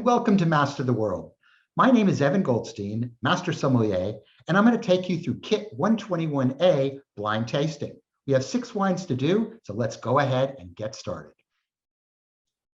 Welcome to Master the World. My name is Evan Goldstein, Master Sommelier, and I'm going to take you through Kit 121A blind tasting. We have 6 wines to do, so let's go ahead and get started.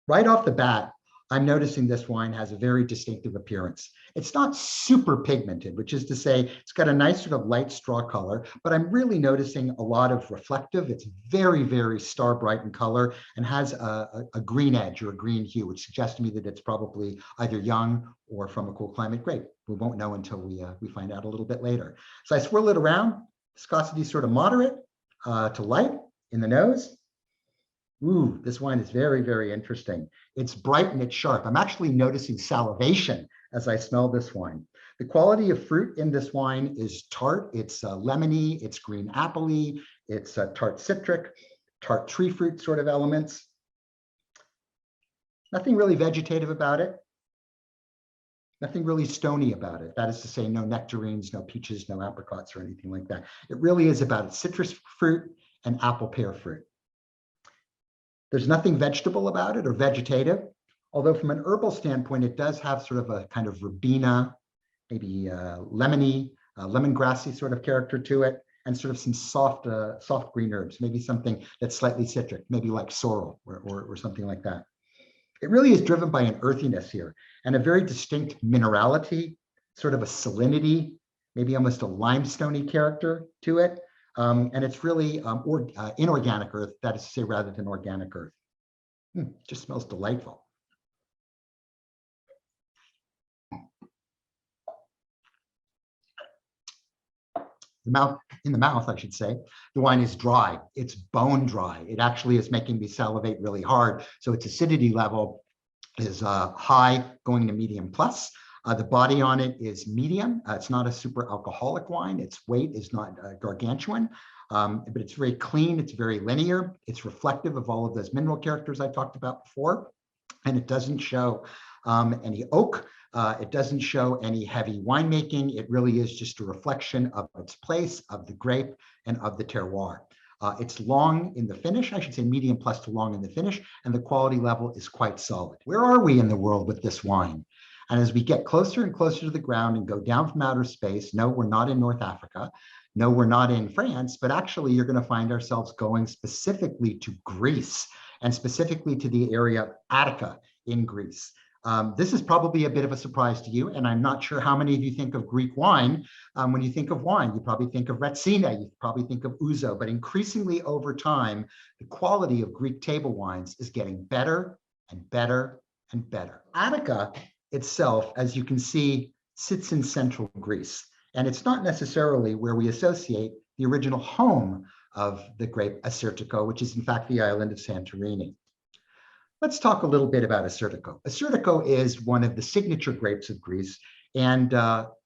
Right off the bat, I'm noticing this wine has a very distinctive appearance. It's not super pigmented, which is to say it's got a nice sort of light straw color, but I'm really noticing a lot of reflective. It's very, very star bright in color and has a green edge or a green hue, which suggests to me that it's probably either young or from a cool climate grape. We won't know until we find out a little bit later. So I swirl it around. Viscosity is sort of moderate to light in the nose. Ooh, this wine is very, very interesting. It's bright and it's sharp. I'm actually noticing salivation as I smell this wine. The quality of fruit in this wine is tart. It's lemony, it's green appley, it's tart citric, tart tree fruit sort of elements. Nothing really vegetative about it. Nothing really stony about it. That is to say, no nectarines, no peaches, no apricots or anything like that. It really is about citrus fruit and apple pear fruit. There's nothing vegetable about it or vegetative, although from an herbal standpoint, it does have sort of a kind of verbena, maybe lemony, lemongrassy sort of character to it, and sort of some soft green herbs, maybe something that's slightly citric, maybe like sorrel or something like that. It really is driven by an earthiness here and a very distinct minerality, sort of a salinity, maybe almost a limestoney character to it. And it's really inorganic earth, that is to say, rather than organic earth. Just smells delightful. In the mouth, I should say, the wine is dry. It's bone dry. It actually is making me salivate really hard. So its acidity level is high, going to medium plus. The body on it is medium. It's not a super alcoholic wine. Its weight is not gargantuan, but it's very clean. It's very linear. It's reflective of all of those mineral characters I talked about before. And it doesn't show any oak. It doesn't show any heavy winemaking. It really is just a reflection of its place, of the grape, and of the terroir. It's long in the finish, I should say medium plus to long in the finish, and the quality level is quite solid. Where are we in the world with this wine? And as we get closer and closer to the ground and go down from outer space, no, we're not in North Africa. No, we're not in France, but actually you're going to find ourselves going specifically to Greece and specifically to the area of Attica in Greece. This is probably a bit of a surprise to you, and I'm not sure how many of you think of Greek wine. When you think of wine, you probably think of Retsina, you probably think of Ouzo, but increasingly over time, the quality of Greek table wines is getting better and better and better. Attica itself, as you can see, sits in central Greece, and it's not necessarily where we associate the original home of the grape Assyrtiko, which is in fact the island of Santorini. Let's talk a little bit about Assyrtiko. Assyrtiko is one of the signature grapes of Greece and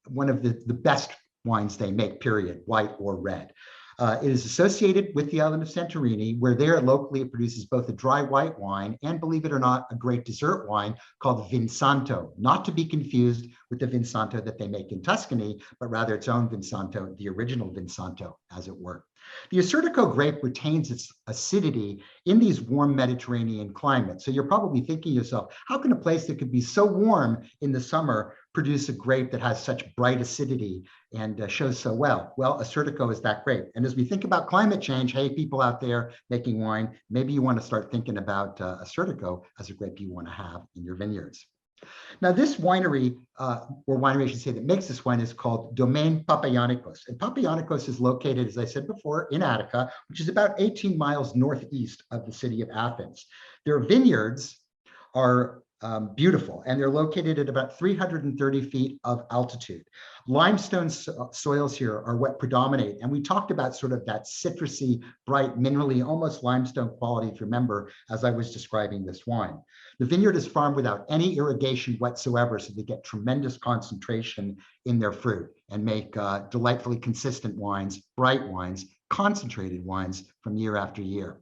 one of the best wines they make, period, white or red. It is associated with the island of Santorini, where there locally it produces both a dry white wine and, believe it or not, a great dessert wine called Vinsanto, not to be confused with the Vinsanto that they make in Tuscany, but rather its own Vinsanto, the original Vinsanto, as it were. The Assyrtiko grape retains its acidity in these warm Mediterranean climates. So you're probably thinking to yourself, how can a place that could be so warm in the summer produce a grape that has such bright acidity and shows so well? Well, Assyrtiko is that grape. And as we think about climate change, hey, people out there making wine, maybe you want to start thinking about Assyrtiko as a grape you want to have in your vineyards. Now, this winery, or winery I should say, that makes this wine is called Domaine Papagiannikos. And Papagiannikos is located, as I said before, in Attica, which is about 18 miles northeast of the city of Athens. Their vineyards are beautiful, and they're located at about 330 feet of altitude. Limestone soils here are what predominate, and we talked about sort of that citrusy, bright, minerally, almost limestone quality, if you remember, as I was describing this wine. The vineyard is farmed without any irrigation whatsoever, so they get tremendous concentration in their fruit and make delightfully consistent wines, bright wines, concentrated wines from year after year.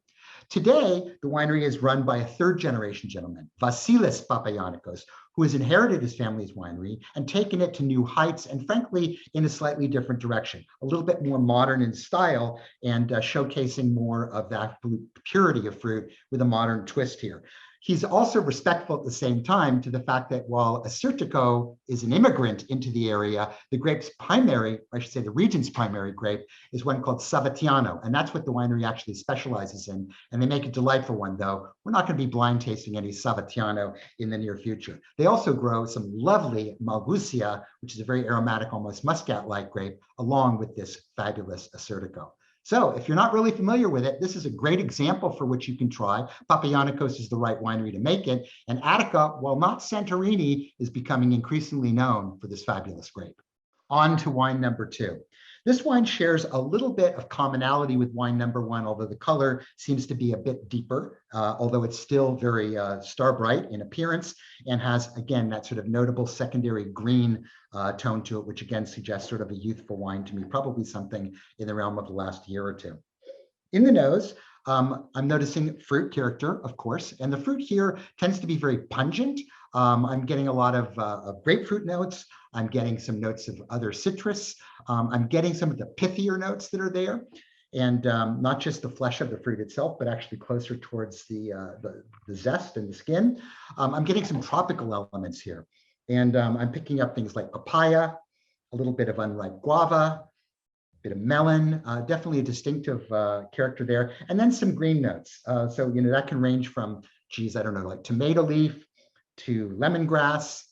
Today, the winery is run by a third-generation gentleman, Vasilis Papagiannikos, who has inherited his family's winery and taken it to new heights and, frankly, in a slightly different direction, a little bit more modern in style and showcasing more of that purity of fruit with a modern twist here. He's also respectful at the same time to the fact that while Assyrtiko is an immigrant into the area, the grape's primary, or I should say the region's primary grape, is one called Savatiano. And that's what the winery actually specializes in. And they make a delightful one, though. We're not going to be blind tasting any Savatiano in the near future. They also grow some lovely Malvasia, which is a very aromatic, almost muscat-like grape, along with this fabulous Assyrtiko. So if you're not really familiar with it, this is a great example for which you can try. Papagiannikos is the right winery to make it. And Attica, while not Santorini, is becoming increasingly known for this fabulous grape. On to wine number 2. This wine shares a little bit of commonality with wine number 1, although the color seems to be a bit deeper, although it's still very star bright in appearance and has, again, that sort of notable secondary green tone to it, which again suggests sort of a youthful wine to me, probably something in the realm of the last year or two. In the nose, I'm noticing fruit character, of course, and the fruit here tends to be very pungent. I'm getting a lot of grapefruit notes. I'm getting some notes of other citrus. I'm getting some of the pithier notes that are there, and not just the flesh of the fruit itself, but actually closer towards the zest and the skin. I'm getting some tropical elements here, and I'm picking up things like papaya, a little bit of unripe guava, bit of melon, definitely a distinctive character there, and then some green notes. So, that can range from, geez, I don't know, like tomato leaf to lemongrass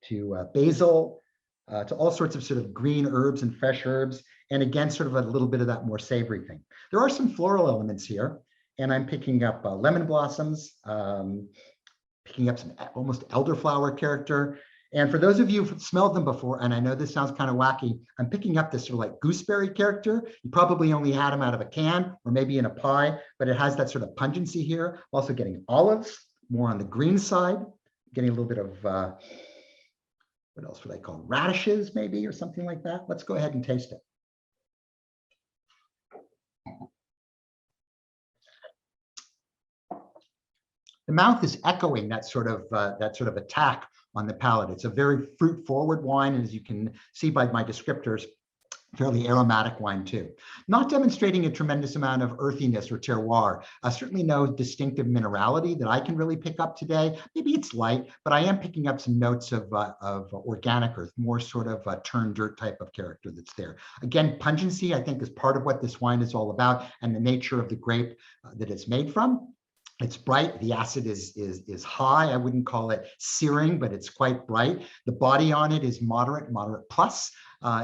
to basil, to all sorts of sort of green herbs and fresh herbs. And again, sort of a little bit of that more savory thing. There are some floral elements here, and I'm picking up lemon blossoms, picking up some almost elderflower character. And for those of you who've smelled them before, and I know this sounds kind of wacky, I'm picking up this sort of like gooseberry character. You probably only had them out of a can or maybe in a pie, but it has that sort of pungency here. I'm also getting olives, more on the green side, getting a little bit of, what else would I call, radishes maybe, or something like that. Let's go ahead and taste it. The mouth is echoing that sort of attack on the palate. It's a very fruit-forward wine, and as you can see by my descriptors, fairly aromatic wine too. Not demonstrating a tremendous amount of earthiness or terroir. Certainly no distinctive minerality that I can really pick up today. Maybe it's light, but I am picking up some notes of organic earth, more sort of a turn dirt type of character that's there. Again, pungency, I think, is part of what this wine is all about, and the nature of the grape that it's made from. It's bright. The acid is high. I wouldn't call it searing, but it's quite bright. The body on it is moderate plus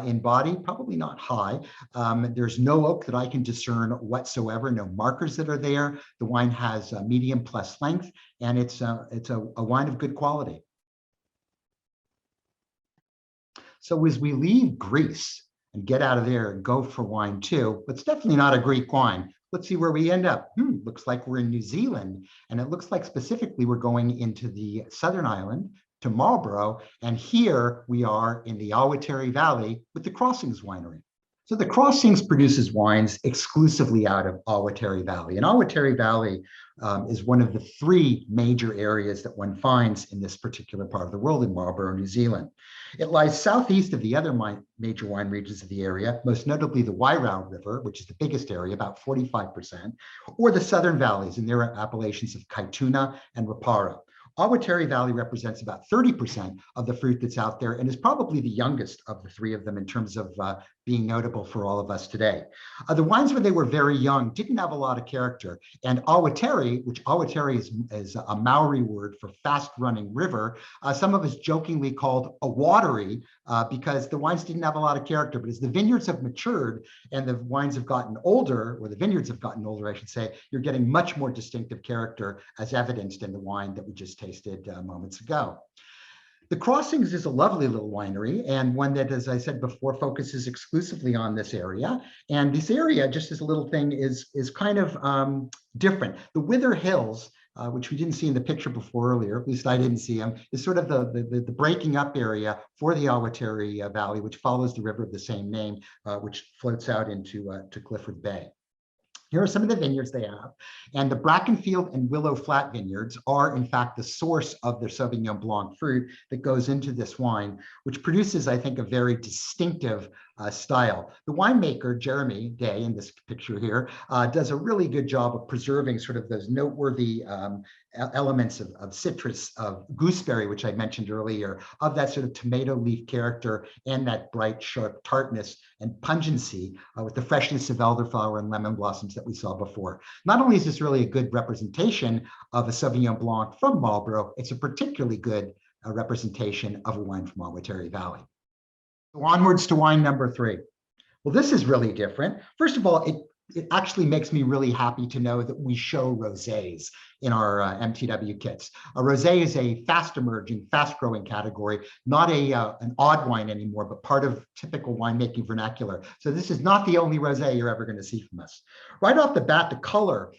in body, probably not high. There's no oak that I can discern whatsoever, no markers that are there. The wine has a medium plus length, and it's a wine of good quality. So as we leave Greece and get out of there and go for wine 2, but it's definitely not a Greek wine. Let's see where we end up. Looks like we're in New Zealand, and it looks like specifically we're going into the southern island to Marlborough, and here we are in the Awatiri Valley with the Crossings Winery. So the Crossings produces wines exclusively out of Awatiri Valley, and Awatiri Valley is one of the 3 major areas that one finds in this particular part of the world in Marlborough, New Zealand. It lies southeast of the other major wine regions of the area, most notably the Wairau River, which is the biggest area, about 45%, or the southern valleys and their appellations of Kaituna and Rapara. Awatiri Valley represents about 30% of the fruit that's out there and is probably the youngest of the 3 of them in terms of being notable for all of us today. The wines when they were very young didn't have a lot of character, and Awatiri, which Awatiri is a Maori word for fast-running river, some of us jokingly called a watery because the wines didn't have a lot of character, but as the vineyards have matured and the wines have gotten older, or the vineyards have gotten older, I should say, you're getting much more distinctive character as evidenced in the wine that we just tasted moments ago. The Crossings is a lovely little winery, and one that, as I said before, focuses exclusively on this area. And this area, just as a little thing, is kind of different. The Wither Hills, which we didn't see in the picture before earlier, at least I didn't see them, is sort of the breaking up area for the Awatiri Valley, which follows the river of the same name, which floats out into to Clifford Bay. Here are some of the vineyards they have. And the Brackenfield and Willow Flat vineyards are, in fact, the source of their Sauvignon Blanc fruit that goes into this wine, which produces, I think, a very distinctive style. The winemaker, Jeremy Day, in this picture here, does a really good job of preserving sort of those noteworthy elements of citrus, of gooseberry, which I mentioned earlier, of that sort of tomato leaf character and that bright, sharp tartness and pungency with the freshness of elderflower and lemon blossoms that we saw before. Not only is this really a good representation of a Sauvignon Blanc from Marlborough, it's a particularly good representation of a wine from Aguatari Valley. So onwards to wine number 3. Well, this is really different. First of all, it actually makes me really happy to know that we show rosés in our MTW kits. A rosé is a fast emerging, fast growing category, not an odd wine anymore, but part of typical winemaking vernacular. So this is not the only rosé you're ever going to see from us. Right off the bat, the color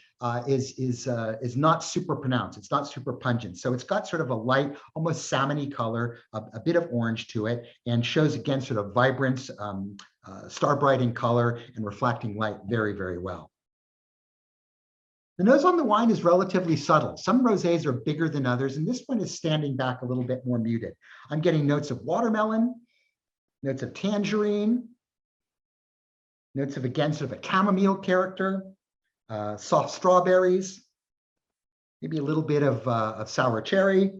is not super pronounced. It's not super pungent. So it's got sort of a light, almost salmony color, a bit of orange to it, and shows again sort of vibrance, star bright in color and reflecting light very, very well. The nose on the wine is relatively subtle. Some rosés are bigger than others, and this one is standing back a little bit more muted. I'm getting notes of watermelon, notes of tangerine, notes of, again, sort of a chamomile character, soft strawberries, maybe a little bit of sour cherry,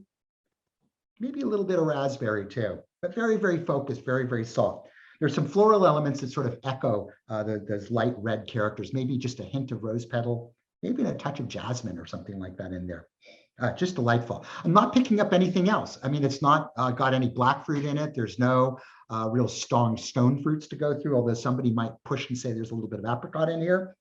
maybe a little bit of raspberry too, but very, very focused, very, very soft. There's some floral elements that sort of echo those light red characters, maybe just a hint of rose petal, maybe a touch of jasmine or something like that in there. Just delightful. I'm not picking up anything else. I mean, it's not got any black fruit in it. There's no real strong stone fruits to go through, although somebody might push and say there's a little bit of apricot in here.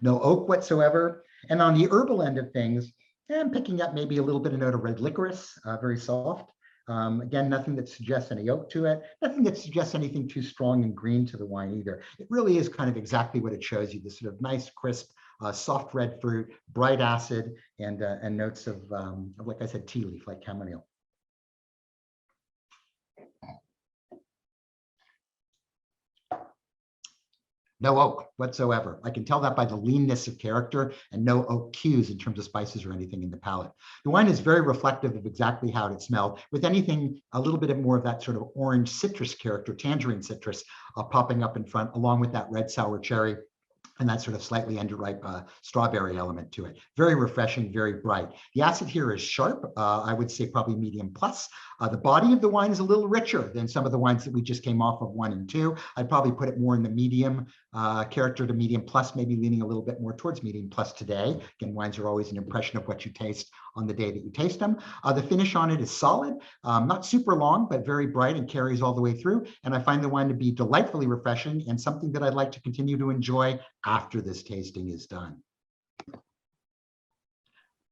No oak whatsoever. And on the herbal end of things, I'm picking up maybe a little bit of note of red licorice, very soft. Again, nothing that suggests any oak to it, nothing that suggests anything too strong and green to the wine either. It really is kind of exactly what it shows you, this sort of nice, crisp, soft red fruit, bright acid, and notes of, like I said, tea leaf, like chamomile. No oak whatsoever. I can tell that by the leanness of character and no oak cues in terms of spices or anything in the palate. The wine is very reflective of exactly how it smelled, with anything a little bit more of that sort of orange citrus character, tangerine citrus, popping up in front, along with that red sour cherry and that sort of slightly underripe strawberry element to it. Very refreshing, very bright. The acid here is sharp. I would say probably medium plus. The body of the wine is a little richer than some of the wines that we just came off of 1 and 2. I'd probably put it more in the medium character to medium plus, maybe leaning a little bit more towards medium plus today. Again, wines are always an impression of what you taste on the day that you taste them. The finish on it is solid, not super long, but very bright and carries all the way through. And I find the wine to be delightfully refreshing and something that I'd like to continue to enjoy after this tasting is done.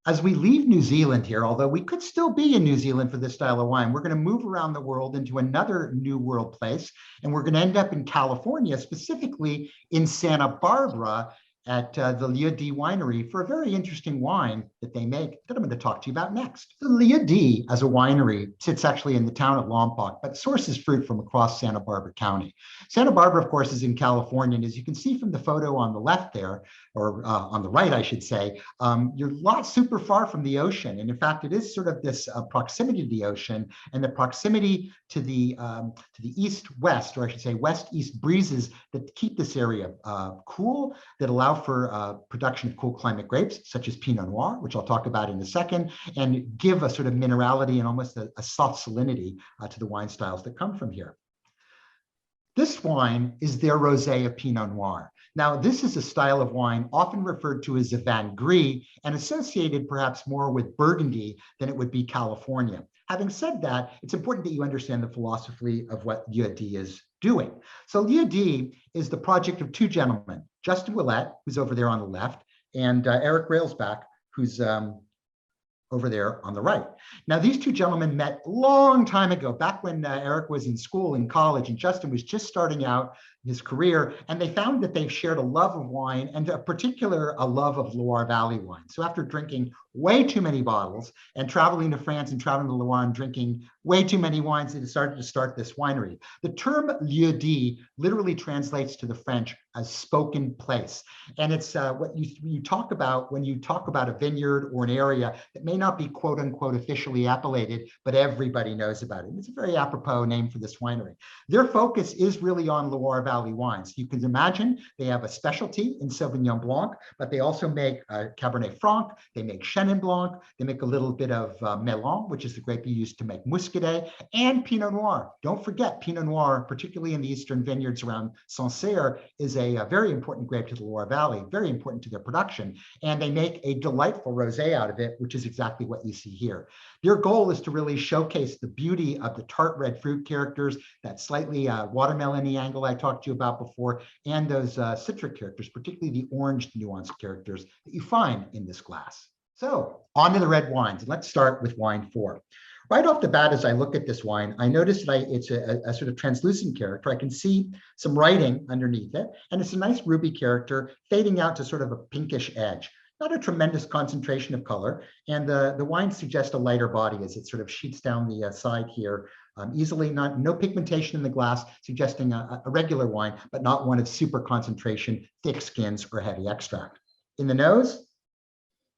As we leave New Zealand here, although we could still be in New Zealand for this style of wine, we're going to move around the world into another new world place, and we're going to end up in California, specifically in Santa Barbara at the Lieu D winery for a very interesting wine that they make that I'm going to talk to you about next. The Lieu D as a winery sits actually in the town of Lompoc, but sources fruit from across Santa Barbara County. Santa Barbara, of course, is in California, and as you can see from the photo on the left there, or on the right, I should say, you're not super far from the ocean. And in fact, it is sort of this proximity to the ocean and the proximity to the east-west, or I should say west-east breezes that keep this area cool, that allow for production of cool climate grapes, such as Pinot Noir, which I'll talk about in a second, and give a sort of minerality and almost a soft salinity to the wine styles that come from here. This wine is their rosé of Pinot Noir. Now, this is a style of wine often referred to as a Vin Gris and associated perhaps more with Burgundy than it would be California. Having said that, it's important that you understand the philosophy of what Lieu D is doing. So Lieu D is the project of 2 gentlemen, Justin Willett, who's over there on the left, and Eric Railsback, who's over there on the right. Now, these 2 gentlemen met a long time ago, back when Eric was in school in college, and Justin was just starting out his career, and they found that they've shared a love of wine and a love of Loire Valley wine. So after drinking way too many bottles and traveling to France and traveling to Loire and drinking way too many wines, they decided to start this winery. The term lieu dit literally translates to the French as spoken place. And it's what you talk about when you talk about a vineyard or an area that may not be quote unquote officially appellated, but everybody knows about it. It's a very apropos name for this winery. Their focus is really on Loire Valley wines. You can imagine they have a specialty in Sauvignon Blanc, but they also make Cabernet Franc, they make Chenin Blanc, they make a little bit of Melon, which is the grape you use to make Muscadet, and Pinot Noir. Don't forget, Pinot Noir, particularly in the eastern vineyards around Sancerre, is a very important grape to the Loire Valley, very important to their production, and they make a delightful rosé out of it, which is exactly what you see here. Their goal is to really showcase the beauty of the tart red fruit characters, that slightly watermelon-y angle I talked to you about before, and those citric characters, particularly the orange nuanced characters that you find in this glass. So on to the red wines. Let's start with wine 4. Right off the bat, as I look at this wine, I notice that it's a sort of translucent character. I can see some writing underneath it, and it's a nice ruby character fading out to sort of a pinkish edge. Not a tremendous concentration of color, and the wine suggests a lighter body as it sort of sheets down the side here easily. No pigmentation in the glass, suggesting a regular wine, but not one of super concentration, thick skins, or heavy extract. In the nose,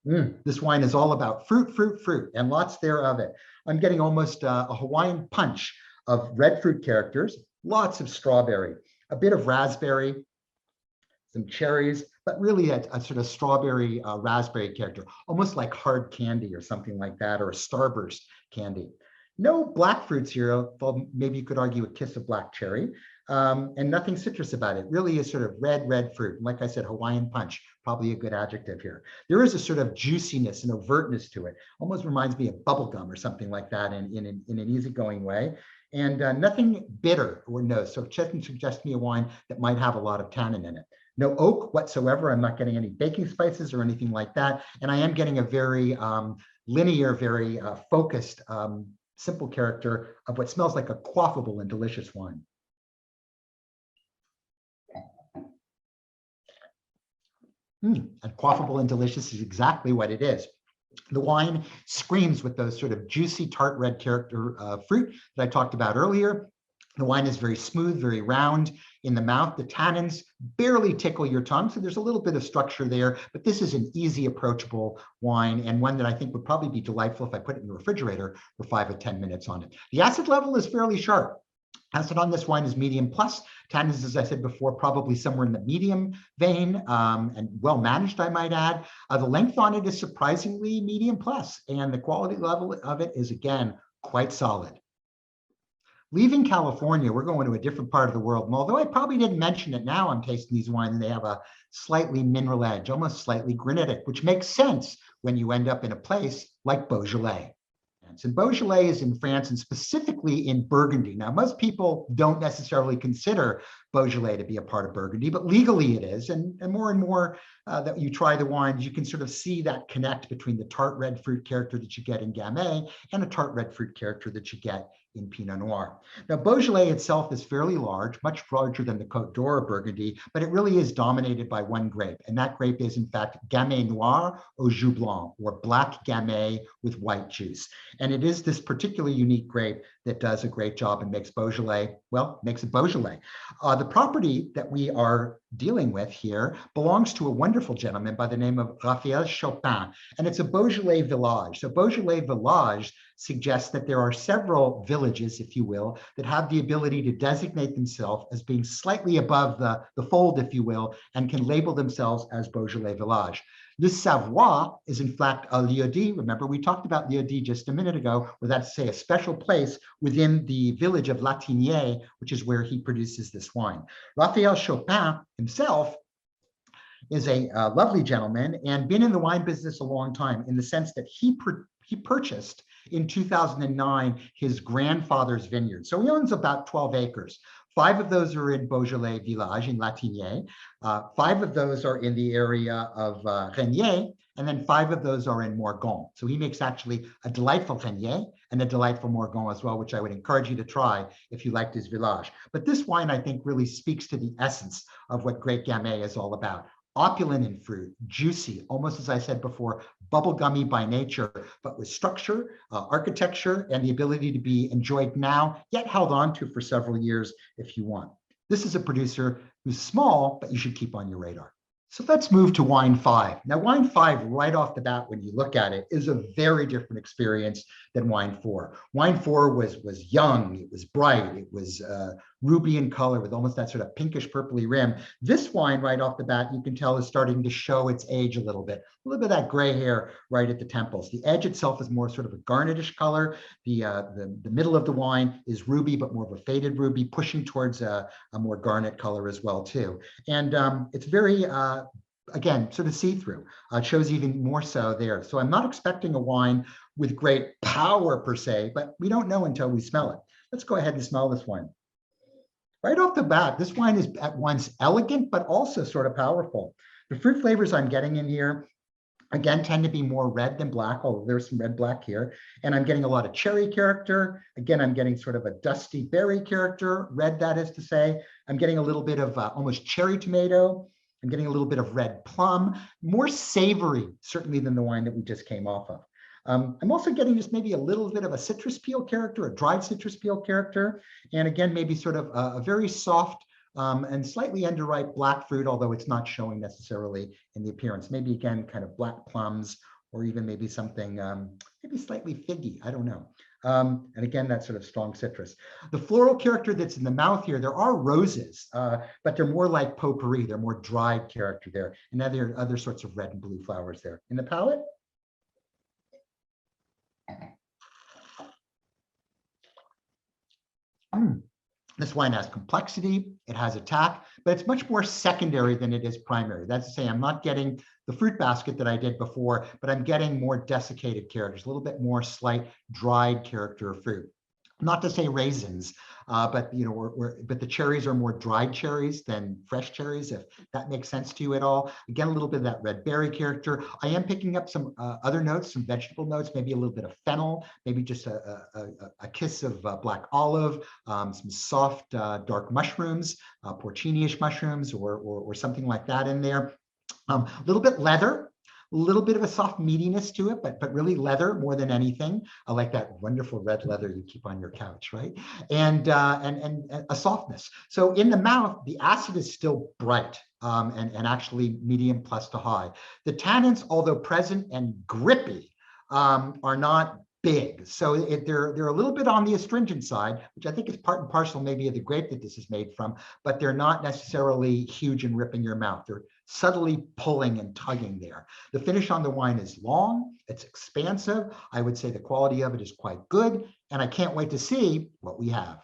this wine is all about fruit, fruit, fruit, and lots there of it. I'm getting almost a Hawaiian punch of red fruit characters, lots of strawberry, a bit of raspberry, some cherries, but really a sort of strawberry raspberry character, almost like hard candy or something like that, or a starburst candy. No black fruits here, although maybe you could argue a kiss of black cherry, and nothing citrus about it. Really is sort of red fruit. And like I said, Hawaiian punch, probably a good adjective here. There is a sort of juiciness and overtness to it. Almost reminds me of bubblegum or something like that in an easygoing way. And nothing bitter or nose. So it doesn't suggest me a wine that might have a lot of tannin in it. No oak whatsoever. I'm not getting any baking spices or anything like that. And I am getting a very linear, very focused, simple character of what smells like a quaffable and delicious wine. And quaffable and delicious is exactly what it is. The wine screams with those sort of juicy tart red character fruit that I talked about earlier. The wine is very smooth, very round in the mouth. The tannins barely tickle your tongue, so there's a little bit of structure there, but this is an easy, approachable wine, and one that I think would probably be delightful if I put it in the refrigerator for 5 or 10 minutes on it. The acid level is fairly sharp. Acid on this wine is medium plus. Tannins, as I said before, probably somewhere in the medium vein, and well managed, I might add. The length on it is surprisingly medium plus, and the quality level of it is, again, quite solid. Leaving California, we're going to a different part of the world. And although I probably didn't mention it, now I'm tasting these wines and they have a slightly mineral edge, almost slightly granitic, which makes sense when you end up in a place like Beaujolais. And Beaujolais is in France, and specifically in Burgundy. Now, most people don't necessarily consider Beaujolais to be a part of Burgundy, but legally it is. And more that you try the wines, you can sort of see that connect between the tart red fruit character that you get in Gamay and a tart red fruit character that you get in Pinot Noir. Now, Beaujolais itself is fairly large, much larger than the Côte d'Or of Burgundy, but it really is dominated by one grape. And that grape is, in fact, Gamay Noir au jus blanc, or black Gamay with white juice. And it is this particularly unique grape that does a great job and makes Beaujolais, well, makes it Beaujolais. The property that we are dealing with here belongs to a wonderful gentleman by the name of Raphael Chopin, and it's a Beaujolais village. So Beaujolais village suggests that there are several villages, if you will, that have the ability to designate themselves as being slightly above the fold, if you will, and can label themselves as Beaujolais village. Le Savoie is in fact a lieu-dit. Remember, we talked about lieu-dit just a minute ago, where that's, say, a special place within the village of Latinier, which is where he produces this wine. Raphael Chopin himself is a lovely gentleman and been in the wine business a long time, in the sense that he purchased in 2009 his grandfather's vineyard. So he owns about 12 acres. 5 of those are in Beaujolais village in Latinier. 5 of those are in the area of Renier, and then 5 of those are in Morgon. So he makes actually a delightful Renier and a delightful Morgon as well, which I would encourage you to try if you liked his Village. But this wine, I think, really speaks to the essence of what Great Gamay is all about. Opulent in fruit, juicy, almost as I said before, bubblegummy by nature, but with structure, architecture, and the ability to be enjoyed now, yet held on to for several years if you want. This is a producer who's small, but you should keep on your radar. So let's move to wine 5. Now, wine 5, right off the bat, when you look at it, is a very different experience than wine 4. Wine 4 was young, it was bright, it was ruby in color with almost that sort of pinkish purpley rim. This wine, right off the bat, you can tell is starting to show its age a little bit of that gray hair right at the temples. The edge itself is more sort of a garnetish color. The middle of the wine is ruby, but more of a faded ruby, pushing towards a more garnet color as well, too. And it's very, again, sort of see-through. It shows even more so there. So I'm not expecting a wine with great power per se, but we don't know until we smell it. Let's go ahead and smell this wine. Right off the bat, this wine is at once elegant, but also sort of powerful. The fruit flavors I'm getting in here, again, tend to be more red than black, although there's some red black here. And I'm getting a lot of cherry character. Again, I'm getting sort of a dusty berry character, red that is to say. I'm getting a little bit of almost cherry tomato. I'm getting a little bit of red plum, more savory, certainly than the wine that we just came off of. I'm also getting just maybe a little bit of a citrus peel character, a dried citrus peel character. And again, maybe sort of a very soft and slightly underripe black fruit, although it's not showing necessarily in the appearance. Maybe again, kind of black plums, or even maybe something maybe slightly figgy, I don't know. And again, that sort of strong citrus. The floral character that's in the mouth here, there are roses, but they're more like potpourri. They're more dried character there. And now there are other sorts of red and blue flowers there. In the palate, this wine has complexity, it has attack, but it's much more secondary than it is primary. That's to say, I'm not getting the fruit basket that I did before, but I'm getting more desiccated characters, a little bit more slight dried character of fruit. Not to say raisins, but but the cherries are more dried cherries than fresh cherries, if that makes sense to you at all. Again, a little bit of that red berry character. I am picking up some other notes, some vegetable notes, maybe a little bit of fennel, maybe just a kiss of black olive, some soft dark mushrooms, porcini-ish mushrooms, or something like that in there. A little bit leather. A little bit of a soft meatiness to it, but really leather more than anything. I like that wonderful red leather you keep on your couch, right? And a softness. So in the mouth, the acid is still bright and actually medium plus to high. The tannins, although present and grippy, are not big. So they're a little bit on the astringent side, which I think is part and parcel maybe of the grape that this is made from, but they're not necessarily huge and ripping your mouth. They're subtly pulling and tugging there. The finish on the wine is long, it's expansive. I would say the quality of it is quite good, and I can't wait to see what we have.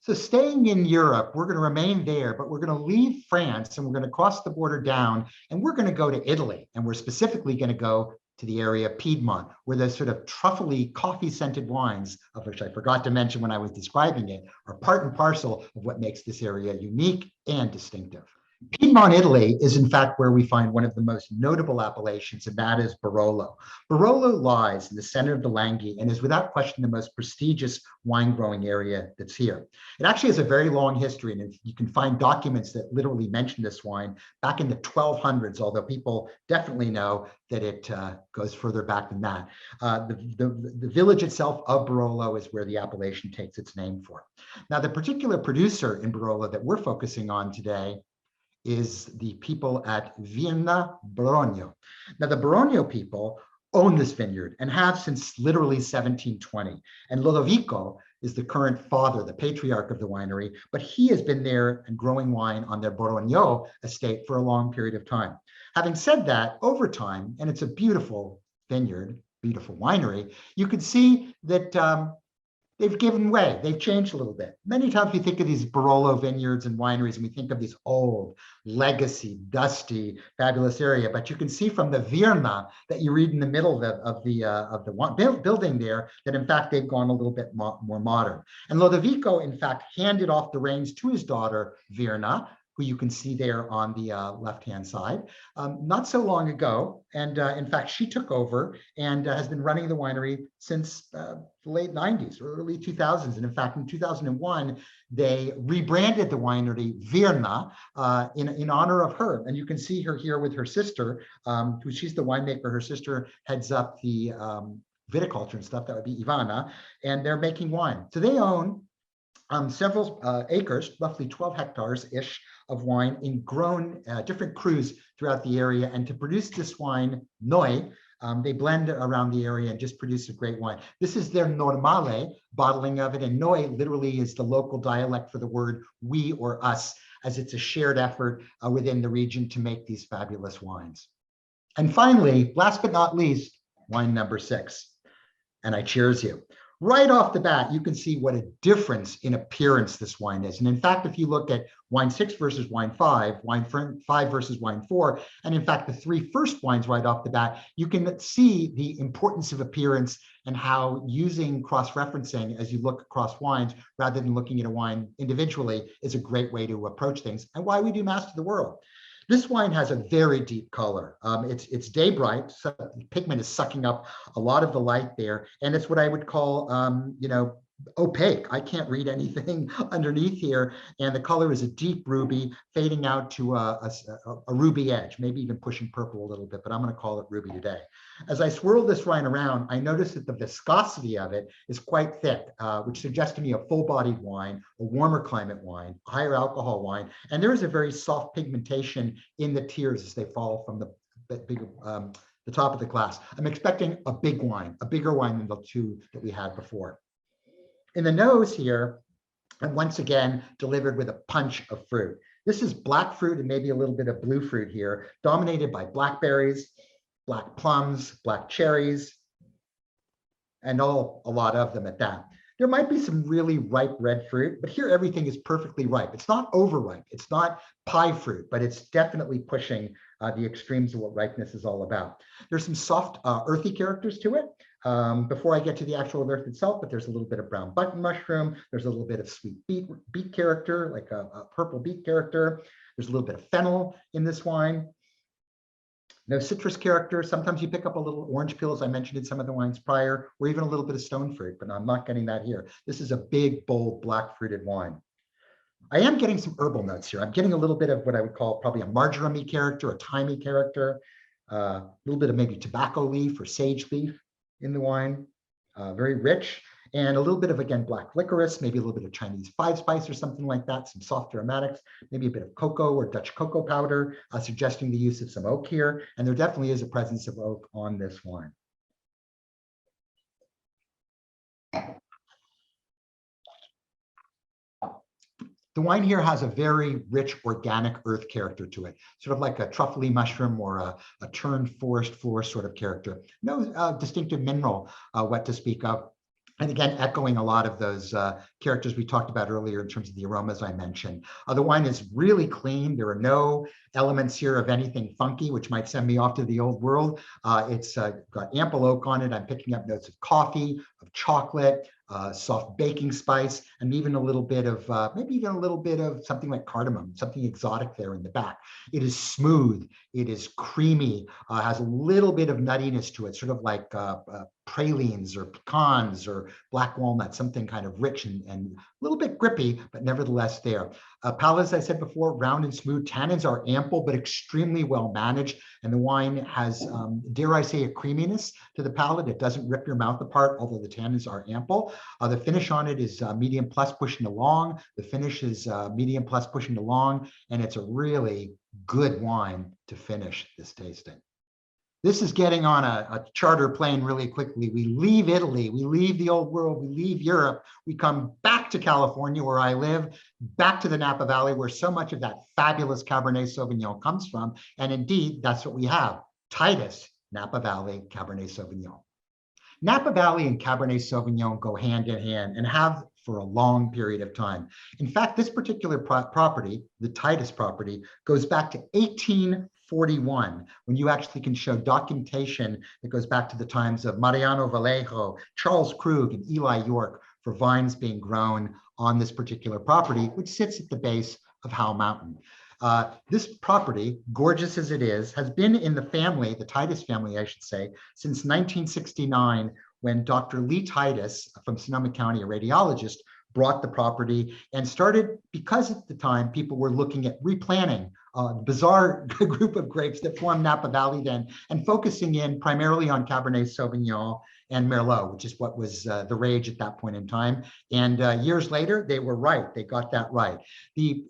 So staying in Europe, we're going to remain there, but we're going to leave France and we're going to cross the border down, and we're going to go to Italy, and we're specifically going to go to the area of Piedmont, where those sort of truffly, coffee-scented wines, of which I forgot to mention when I was describing it, are part and parcel of what makes this area unique and distinctive. Piedmont, Italy is in fact where we find one of the most notable appellations, and that is Barolo. Barolo lies in the center of the Langhe and is without question the most prestigious wine growing area that's here. It actually has a very long history, and you can find documents that literally mention this wine back in the 1200s, although people definitely know that it goes further back than that. The village itself of Barolo is where the appellation takes its name for. Now, the particular producer in Barolo that we're focusing on today is the people at Virna Borogno. Now, the Borogno people own this vineyard and have since literally 1720. And Lodovico is the current father, the patriarch of the winery, but he has been there and growing wine on their Borogno estate for a long period of time. Having said that, over time, and it's a beautiful vineyard, beautiful winery, you could see that they've given way, they've changed a little bit. Many times we think of these Barolo vineyards and wineries and we think of these old, legacy, dusty, fabulous area, but you can see from the Virna that you read in the middle of the building there that in fact they've gone a little bit more modern. And Lodovico in fact handed off the reins to his daughter Virna, who you can see there on the left-hand side, not so long ago. And in fact, she took over and has been running the winery since the late 90s or early 2000s. And in fact, in 2001, they rebranded the winery Virna in honor of her. And you can see her here with her sister, who she's the winemaker. Her sister heads up the viticulture and stuff. That would be Ivana. And they're making wine. So they own several acres, roughly 12 hectares-ish of wine in grown different crus throughout the area. And to produce this wine, Noi, they blend around the area and just produce a great wine. This is their normale bottling of it. And Noi literally is the local dialect for the word we or us, as it's a shared effort within the region to make these fabulous wines. And finally, last but not least, wine number 6. And I cheers you. Right off the bat, you can see what a difference in appearance this wine is. And in fact, if you look at wine 6 versus wine 5, wine 5 versus wine 4, and in fact, the 3 first wines right off the bat, you can see the importance of appearance and how using cross-referencing as you look across wines rather than looking at a wine individually is a great way to approach things, and why we do Master the World. This wine has a very deep color. It's day bright, so the pigment is sucking up a lot of the light there, and it's what I would call, opaque. I can't read anything underneath here, and the color is a deep ruby, fading out to a ruby edge, maybe even pushing purple a little bit, but I'm going to call it ruby today. As I swirl this wine around, I notice that the viscosity of it is quite thick, which suggests to me a full-bodied wine, a warmer climate wine, a higher alcohol wine, and there is a very soft pigmentation in the tears as they fall from the top of the glass. I'm expecting a big wine, a bigger wine than the 2 that we had before. In the nose here, and once again, delivered with a punch of fruit. This is black fruit and maybe a little bit of blue fruit here, dominated by blackberries, black plums, black cherries, and a lot of them at that. There might be some really ripe red fruit, but here everything is perfectly ripe. It's not overripe, it's not pie fruit, but it's definitely pushing the extremes of what ripeness is all about. There's some soft earthy characters to it. Before I get to the actual earth itself, but there's a little bit of brown button mushroom. There's a little bit of sweet beet character, like a purple beet character. There's a little bit of fennel in this wine. No citrus character. Sometimes you pick up a little orange peel, as I mentioned in some of the wines prior, or even a little bit of stone fruit, but I'm not getting that here. This is a big, bold, black fruited wine. I am getting some herbal notes here. I'm getting a little bit of what I would call probably a marjoram-y character, a thymy character, a little bit of maybe tobacco leaf or sage leaf in the wine, very rich, and a little bit of, again, black licorice, maybe a little bit of Chinese 5-spice or something like that, some soft aromatics, maybe a bit of cocoa or Dutch cocoa powder, suggesting the use of some oak here. And there definitely is a presence of oak on this wine. The wine here has a very rich organic earth character to it, sort of like a truffly mushroom or a turned forest floor sort of character. No distinctive mineral what to speak of. And again, echoing a lot of those characters we talked about earlier in terms of the aromas I mentioned. The wine is really clean. There are no elements here of anything funky, which might send me off to the old world. It's got ample oak on it. I'm picking up notes of coffee, of chocolate, soft baking spice, and even a little bit of, maybe even a little bit of something like cardamom, something exotic there in the back. It is smooth, it is creamy, has a little bit of nuttiness to it, sort of like pralines or pecans or black walnuts, something kind of rich and a little bit grippy, but nevertheless there. Palate, as I said before, round and smooth. Tannins are ample, but extremely well managed. And the wine has, dare I say, a creaminess to the palate. It doesn't rip your mouth apart, although the tannins are ample. The finish on it is medium plus pushing along. The finish is medium plus pushing along. And it's a really good wine to finish this tasting. This is getting on a charter plane really quickly. We leave Italy, we leave the old world, we leave Europe, we come back to California where I live, back to the Napa Valley where so much of that fabulous Cabernet Sauvignon comes from. And indeed, that's what we have, Titus Napa Valley Cabernet Sauvignon. Napa Valley and Cabernet Sauvignon go hand in hand and have for a long period of time. In fact, this particular property, the Titus property, goes back to 1841, when you actually can show documentation that goes back to the times of Mariano Vallejo, Charles Krug, and Eli York for vines being grown on this particular property, which sits at the base of Howell Mountain. This property, gorgeous as it is, has been in the family, the Titus family, I should say, since 1969, when Dr. Lee Titus from Sonoma County, a radiologist, brought the property and started, because at the time people were looking at replanting bizarre group of grapes that formed Napa Valley then, and focusing in primarily on Cabernet Sauvignon and Merlot, which is what was the rage at that point in time. And years later, they were right. They got that right. The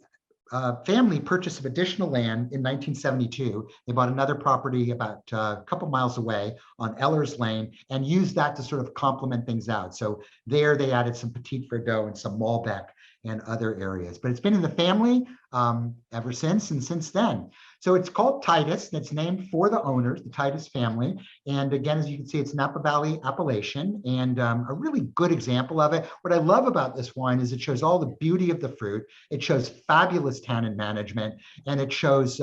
family purchased some additional land in 1972. They bought another property about a couple miles away on Ellers Lane and used that to sort of complement things out. So there they added some Petit Verdot and some Malbec and other areas. But it's been in the family ever since and since then. So it's called Titus, and it's named for the owners, the Titus family. And again, as you can see, it's Napa Valley appellation, and a really good example of it. What I love about this wine is it shows all the beauty of the fruit. It shows fabulous tannin management, and it shows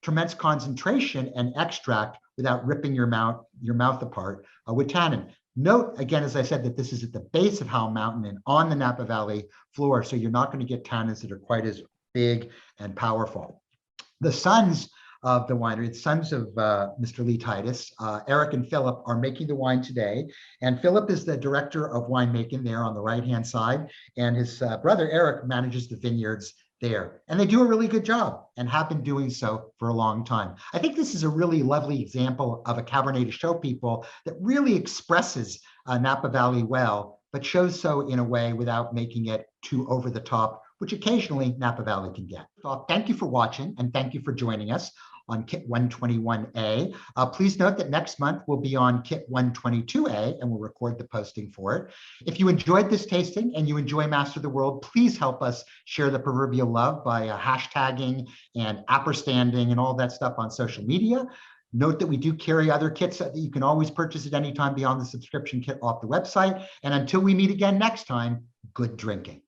tremendous concentration and extract without ripping your mouth apart with tannin. Note, again, as I said, that this is at the base of Howell Mountain and on the Napa Valley floor, so you're not going to get tannins that are quite as big and powerful. The sons of the winery, the sons of Mr. Lee Titus, Eric and Philip, are making the wine today. And Philip is the director of winemaking there on the right-hand side. And his brother, Eric, manages the vineyards there. And they do a really good job and have been doing so for a long time. I think this is a really lovely example of a Cabernet to show people that really expresses Napa Valley well, but shows so in a way without making it too over the top, which occasionally Napa Valley can get. So thank you for watching, and thank you for joining us on Kit 121A. Please note that next month we'll be on Kit 122A, and we'll record the posting for it. If you enjoyed this tasting and you enjoy Master the World, please help us share the proverbial love by hashtagging and ampersanding and all that stuff on social media. Note that we do carry other kits that you can always purchase at any time beyond the subscription kit off the website. And until we meet again next time, good drinking.